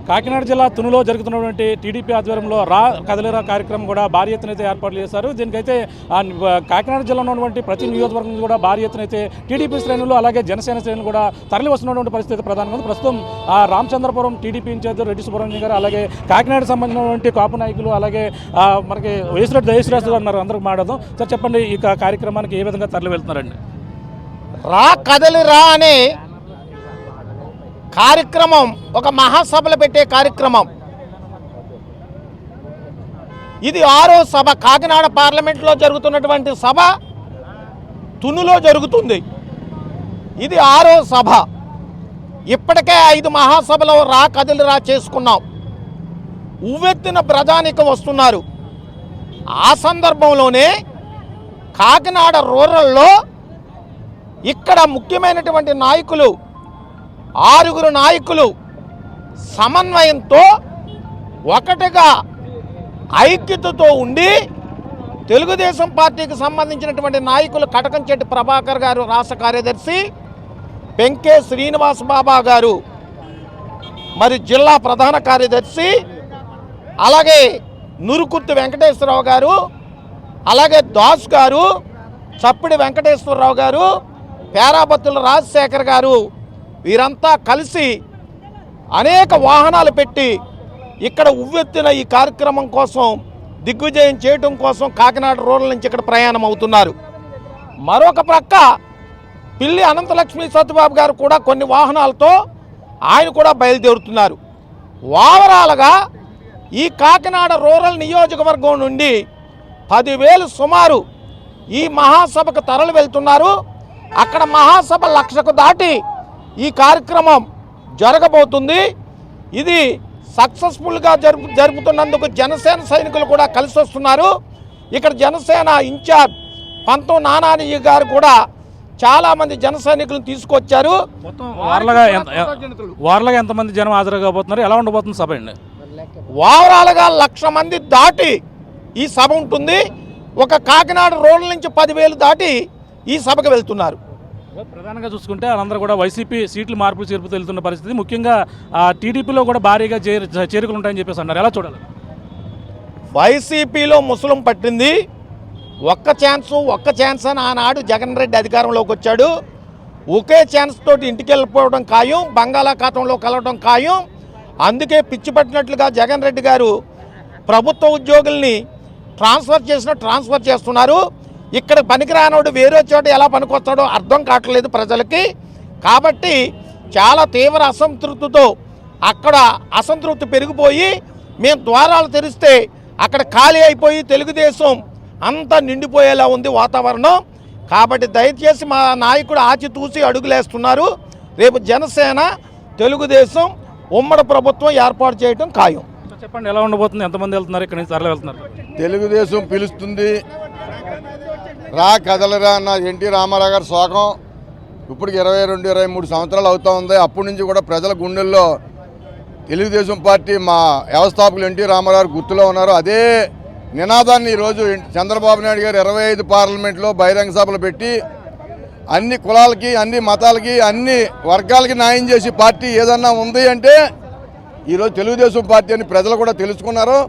కాకినాడ జిల్లా తునిలో జరుగుతున్నటువంటి టీడీపీ ఆధ్వర్యంలో రా కదలిరా కార్యక్రమం కూడా భారీ ఎత్తున అయితే ఏర్పాట్లు చేశారు. దీనికైతే కాకినాడ జిల్లాలో ఉన్నటువంటి ప్రతి నియోజకవర్గం కూడా భారీ ఎత్తున అయితే టీడీపీ శ్రేణులు అలాగే జనసేన శ్రేణులు కూడా తరలి వస్తున్నటువంటి పరిస్థితి ప్రధానంగా ఉంది. ప్రస్తుతం రామచంద్రపురం టీడీపీ ఇన్ఛార్జ్ రెడ్డి సుబ్రహ్మణ్యం గారు అలాగే కాకినాడకు సంబంధించినటువంటి కాపు నాయకులు అలాగే మనకి జయశ్రీరాజు గారు ఉన్నారు. అందరూ మాట్లాడదాం. సార్ చెప్పండి, ఈ కార్యక్రమానికి ఏ విధంగా తరలి వెళ్తున్నారండి? రా కదలిరా అనే కార్యక్రమం ఒక మహాసభలు పెట్టే కార్యక్రమం. ఇది 6వ సభ. కాకినాడ పార్లమెంట్లో జరుగుతున్నటువంటి సభ తునిలో జరుగుతుంది. ఇది 6వ సభ. ఇప్పటికే 5 మహాసభలు రా కదలిరా చేసుకున్నాం. ఉవ్వెత్తిన ప్రజానికం వస్తున్నారు. ఆ సందర్భంలోనే కాకినాడ రూరల్లో ఇక్కడ ముఖ్యమైనటువంటి నాయకులు 6 నాయకులు సమన్వయంతో ఒకటిగా ఐక్యతతో ఉండి తెలుగుదేశం పార్టీకి సంబంధించినటువంటి నాయకులు కటకంచెట్టి ప్రభాకర్ గారు రాష్ట్ర కార్యదర్శి, పెంకే శ్రీనివాస్ బాబా గారు మరి జిల్లా ప్రధాన కార్యదర్శి, అలాగే నురుకుర్తి వెంకటేశ్వరరావు గారు, అలాగే దాస్ గారు, చప్పిడి వెంకటేశ్వరరావు గారు, పేరాబత్తుల రాజశేఖర్ గారు, వీరంతా కలిసి అనేక వాహనాలు పెట్టి ఇక్కడ ఉవ్వెత్తిన ఈ కార్యక్రమం కోసం దిగ్విజయం చేయటం కోసం కాకినాడ రూరల్ నుంచి ఇక్కడ ప్రయాణం అవుతున్నారు. మరొక ప్రక్క పిల్లి అనంతలక్ష్మి సత్యబాబు గారు కూడా కొన్ని వాహనాలతో ఆయన కూడా బయలుదేరుతున్నారు. ఓవరాల్గా ఈ కాకినాడ రూరల్ నియోజకవర్గం నుండి 10,000 సుమారు ఈ మహాసభకు తరలి వెళ్తున్నారు. అక్కడ మహాసభ 1,00,000కు దాటి ఈ కార్యక్రమం జరగబోతుంది. ఇది సక్సెస్ఫుల్గా జరుపుతున్నందుకు జనసేన సైనికులు కూడా కలిసి వస్తున్నారు. ఇక్కడ జనసేన ఇన్ఛార్జ్ పంతం నానాని గారు కూడా చాలామంది జన సైనికులను తీసుకొచ్చారు. వార్లగా ఎంతమంది జనం హాజరు కాబోతున్నారు? ఎలా ఉండబోతుంది సభ అండి? ఓవరాల్గా 1,00,000 మంది దాటి ఈ సభ ఉంటుంది. ఒక కాకినాడ రూరల్ నుంచి 10,000 దాటి ఈ సభకు వెళ్తున్నారు. ప్రధానంగా చూసుకుంటే వాళ్ళందరూ కూడా వైసీపీ సీట్లు మార్పులు చేర్పుతూ వెళ్తున్న పరిస్థితి. ముఖ్యంగా టీడీపీలో కూడా భారీగా చేరికలు ఉంటాయని చెప్పేసి అన్నారు. ఎలా చూడాలి? వైసీపీలో ముసలం పట్టింది. ఒక్క ఛాన్స్ అని ఆనాడు జగన్ రెడ్డి అధికారంలోకి వచ్చాడు. ఒకే ఛాన్స్ తోటి ఇంటికి వెళ్ళిపోవడం ఖాయం, బంగాళాఖాతంలో కలవడం ఖాయం. అందుకే పిచ్చి పట్టినట్లుగా జగన్ రెడ్డి గారు ప్రభుత్వ ఉద్యోగుల్ని ట్రాన్స్ఫర్ చేస్తున్నారు. ఇక్కడ పనికిరానోడు వేరే చోట ఎలా పనికొస్తాడో అర్థం కావట్లేదు ప్రజలకి. కాబట్టి చాలా తీవ్ర అసంతృప్తితో అక్కడ అసంతృప్తి పెరిగిపోయి మేము ద్వారాలు తెరిస్తే అక్కడ ఖాళీ అయిపోయి తెలుగుదేశం అంతా నిండిపోయేలా ఉంది వాతావరణం. కాబట్టి దయచేసి మా నాయకుడు ఆచితూసి అడుగులేస్తున్నారు. రేపు జనసేన తెలుగుదేశం ఉమ్మడి ప్రభుత్వం ఏర్పాటు చేయడం ఖాయం. చెప్పండి, ఎలా ఉండబోతుంది? ఎంతమంది వెళ్తున్నారు? ఇక్కడ నుంచి తరలి వెళ్తున్నారు? తెలుగుదేశం పిలుస్తుంది. రా కదలరా అన్న ఎన్టీ రామారావు గారి శోకం ఇప్పటికి 22-23 సంవత్సరాలు అవుతూ ఉంది. అప్పటి నుంచి కూడా ప్రజల గుండెల్లో తెలుగుదేశం పార్టీ మా వ్యవస్థాపకులు ఎన్టీ రామారావు గుర్తులో ఉన్నారు. అదే నినాదాన్ని ఈరోజు చంద్రబాబు నాయుడు గారు 25 పార్లమెంట్లో బహిరంగ సభలు పెట్టి అన్ని కులాలకి, అన్ని మతాలకి, అన్ని వర్గాలకి న్యాయం చేసి పార్టీ ఏదన్నా ఉంది అంటే ఈరోజు తెలుగుదేశం పార్టీ అని ప్రజలు కూడా తెలుసుకున్నారు.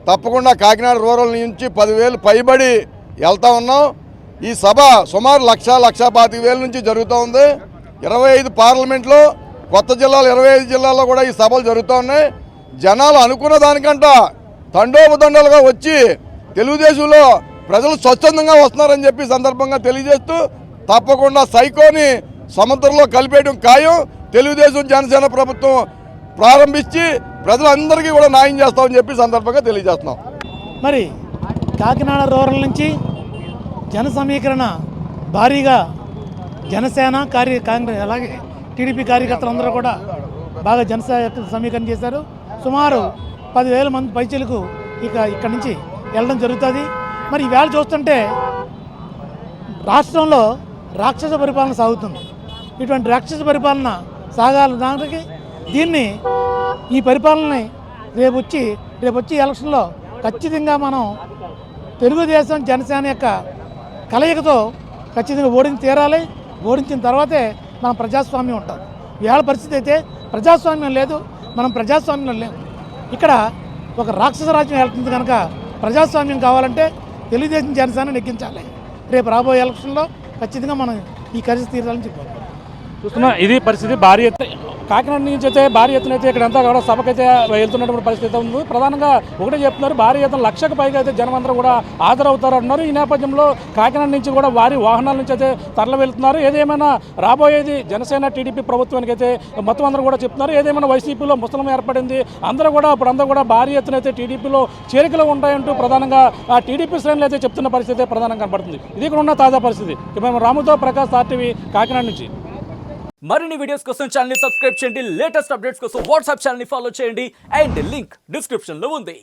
తప్పకుండా కాకినాడ రూరల్ నుంచి 10,000 పైబడి వెళ్తూ ఉన్నాం. ఈ సభ సుమారు 1,00,000-1,25,000 నుంచి జరుగుతూ ఉంది. 25 పార్లమెంట్లో, కొత్త జిల్లాలు 25 జిల్లాల్లో కూడా ఈ సభలు జరుగుతూ ఉన్నాయి. జనాలు అనుకున్న దానికంట తండోపతండాలుగా వచ్చి తెలుగుదేశంలో ప్రజలు స్వచ్ఛందంగా వస్తున్నారని చెప్పి సందర్భంగా తెలియజేస్తూ తప్పకుండా సైకోని సముద్రంలో కలిపేయడం ఖాయం. తెలుగుదేశం జనసేన ప్రభుత్వం ప్రారంభించి ప్రజలందరికీ కూడా న్యాయం చేస్తామని చెప్పి సందర్భంగా తెలియజేస్తున్నాం. మరి కాకినాడ రూరల్ నుంచి జన సమీకరణ భారీగా జనసేన కాంగ్రెస్ అలాగే టీడీపీ కార్యకర్తలందరూ కూడా బాగా సమీకరణ చేశారు. సుమారు 10,000 మంది పైచీలకు ఇక్కడి నుంచి వెళ్ళడం జరుగుతుంది. మరి ఈవేళ చూస్తుంటే రాష్ట్రంలో రాక్షస పరిపాలన సాగుతుంది. ఇటువంటి రాక్షస పరిపాలన సాగాలడానికి ఈ పరిపాలనని రేపు వచ్చి ఎలక్షన్లో ఖచ్చితంగా మనం తెలుగుదేశం జనసేన యొక్క కలయికతో ఖచ్చితంగా ఓడించి తీరాలి. ఓడించిన తర్వాతే మన ప్రజాస్వామ్యం ఉంటుంది. వేళ పరిస్థితి అయితే ప్రజాస్వామ్యం లేదు. మనం ప్రజాస్వామ్యంలో లేము. ఇక్కడ ఒక రాక్షస రాజ్యం వెళ్తుంది కనుక ప్రజాస్వామ్యం కావాలంటే తెలుగుదేశం జనసేన నెగ్గించాలి. రేపు రాబోయే ఎలక్షన్లో ఖచ్చితంగా మనం ఈ కలిసి తీరాలని చెప్పాలి. చూస్తున్నా ఇది పరిస్థితి. భారీ ఎత్తు కాకినాడ నుంచి అయితే భారీ ఎత్తున అయితే ఇక్కడంతా కూడా సభకైతే వెళ్తున్నటువంటి పరిస్థితి ఉంది. ప్రధానంగా ఒకటే చెప్తున్నారు, భారీ ఎత్తున 1,00,000కు పైగా అయితే జనం అందరూ కూడా హాజరవుతారు అంటున్నారు. ఈ నేపథ్యంలో కాకినాడ నుంచి కూడా వారి వాహనాల నుంచి అయితే తరలి వెళ్తున్నారు. ఏదేమైనా రాబోయేది జనసేన టీడీపీ ప్రభుత్వానికి అయితే మొత్తం అందరూ కూడా చెప్తున్నారు. ఏదేమైనా వైసీపీలో ముసలం ఏర్పడింది, అందరూ కూడా భారీ ఎత్తున అయితే టీడీపీలో చేరికలు ఉంటాయంటూ ప్రధానంగా ఆ టీడీపీ శ్రేణులు అయితే చెప్తున్న పరిస్థితి ప్రధానంగా కనపడుతుంది. ఇది ఇక్కడ ఉన్న తాజా పరిస్థితి. మేము రాముతో ప్రకాష్, RTV కాకినాడ నుంచి. మరిన్ని వీడియోస్ కోసం ఛానల్ ని సబ్స్క్రైబ్ చేయండి. లేటెస్ట్ అప్డేట్స్ కోసం వాట్సాప్ ఛానల్ ని ఫాలో చేయండి. అండ్ లింక్ డిస్క్రిప్షన్ లో ఉంది.